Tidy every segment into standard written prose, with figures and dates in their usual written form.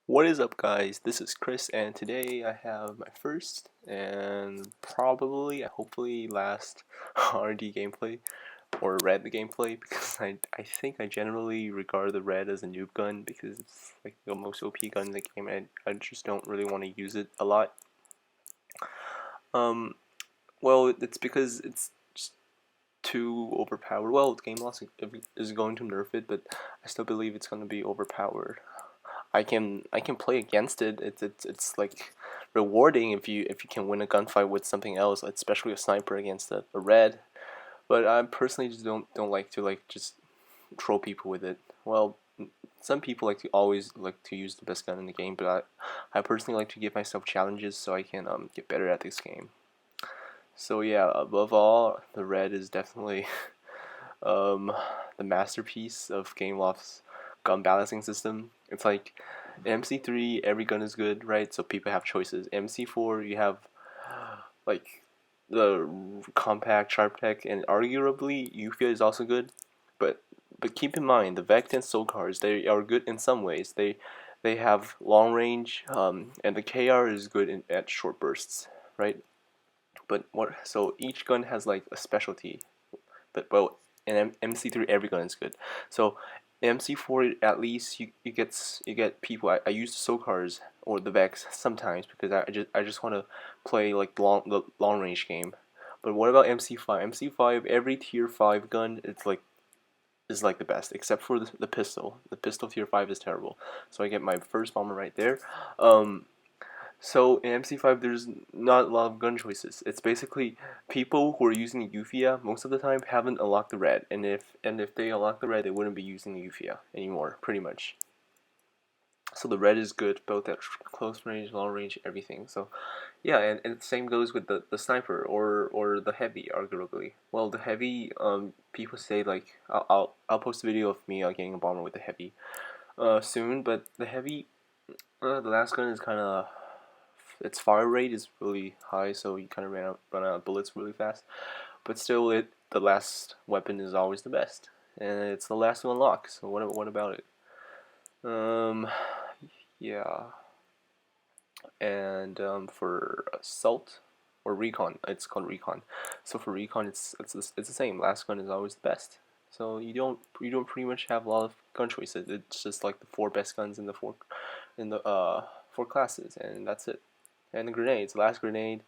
What is up, guys? This is Chris, and today I have my first and probably, hopefully, last RD gameplay or red gameplay because I think I generally regard the red as a noob gun because it's like the most OP gun in the game, and I just don't really want to use it a lot. Um, well, it's because it's just too overpowered. Well, Game Loss is going to nerf it, but I still believe it's going to be overpowered. I can play against it. It's like rewarding if you can win a gunfight with something else, especially a sniper against a red. But I personally just don't like to just troll people with it. Well, some people always like to use the best gun in the game, but I personally like to give myself challenges so I can get better at this game. So yeah, above all, the red is definitely um, the masterpiece of Gameloft's gun balancing system. It's like in MC3, every gun is good, right? So people have choices. MC4, you have like the compact sharp tech, and arguably Yufia is also good. But keep in mind the Vect and Soul cars, they are good in some ways. They have long range, and the KR is good at short bursts, right? But what? So each gun has like a specialty. But well, in MC3 every gun is good. So MC4 at least you get people. I use the SOCARs or the Vex sometimes because I just want to play like the long range game. But what about MC5? MC5 every tier 5 gun is like the best except for the pistol. The pistol tier 5 is terrible. So I get my first bomber right there. So in MC5, there's not a lot of gun choices. It's basically people who are using the Eufia most of the time haven't unlocked the red, and if they unlock the red, they wouldn't be using the Eufia anymore, pretty much. So the red is good both at close range, long range, everything. So yeah, and the same goes with the sniper or the heavy, arguably. Well, the heavy, people say like I'll post a video of me getting a bomber with the heavy soon, but the heavy, the last gun is kind of its fire rate is really high, so you kind of run out of bullets really fast. But still, the last weapon is always the best, and it's the last to unlock. So what about it? Um, yeah, and for assault or recon, it's called recon. So for recon, it's the same. Last gun is always the best. So you don't pretty much have a lot of gun choices. It's just like the four best guns in the four classes, and that's it. And the grenades, last grenade,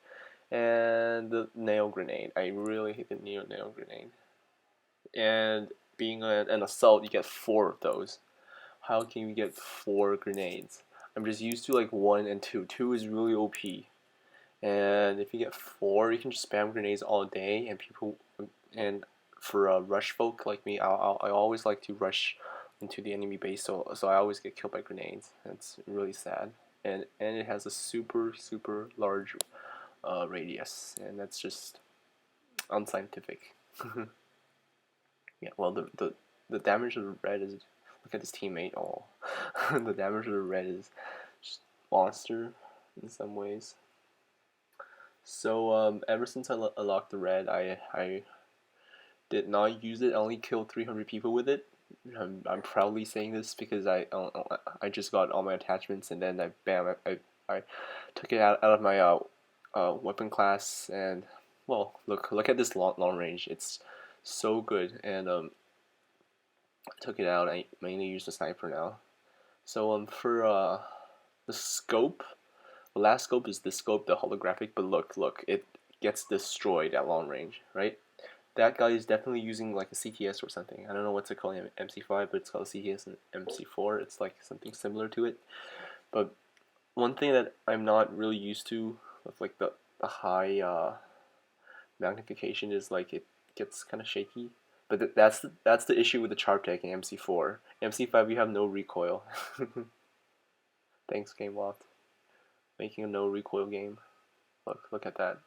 and the nail grenade. I really hate the nail grenade. And being an assault, you get four of those. How can you get four grenades? I'm just used to like one and two. Two is really OP, and if you get four, you can just spam grenades all day. And people, and for rush folk like me, I always like to rush into the enemy base, so I always get killed by grenades. It's really sad, and it has a super large radius, and that's just unscientific. Yeah, well, the damage of the red is, look at his teammate. Oh, the damage of the red is just monster in some ways. So ever since I unlocked the red, I did not use it. I only killed 300 people with it. I'm proudly saying this because I just got all my attachments, and then I took it out of my weapon class, and well, look at this long range. It's so good, and I took it out. I mainly use the sniper now. So for the scope, the last scope is the scope, the holographic. But look, it gets destroyed at long range, right? That guy is definitely using like a CTS or something. I don't know what to call him, MC5, but it's called CTS and MC4. It's like something similar to it. But one thing that I'm not really used to with like the high magnification is like it gets kind of shaky. But that's the issue with the Chartec in MC4. MC5, you have no recoil. Thanks, Game Loft, making a no recoil game. Look at that.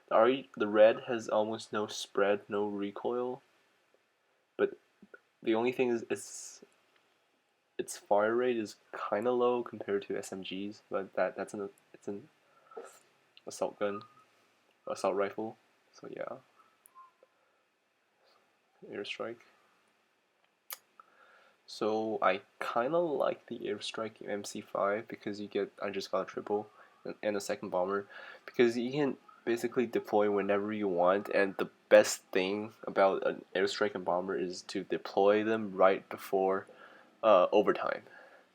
The red has almost no spread, no recoil, but the only thing is its fire rate is kind of low compared to SMGs, but it's an assault gun, assault rifle. So yeah, airstrike. So I kind of like the airstrike MC5 because I just got a triple and a second bomber because you can basically deploy whenever you want, and the best thing about an airstrike and bomber is to deploy them right before overtime,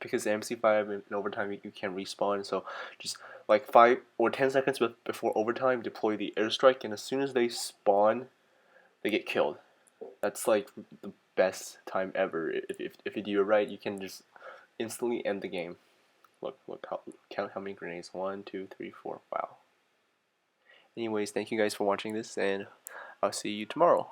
because the MC5 in overtime you can respawn. So just like 5 or 10 seconds before overtime, deploy the airstrike, and as soon as they spawn, they get killed. That's like the best time ever. If you do it right, you can just instantly end the game. Count how many grenades. 1, 2, 3, 4. Wow. Anyways, thank you guys for watching this, and I'll see you tomorrow.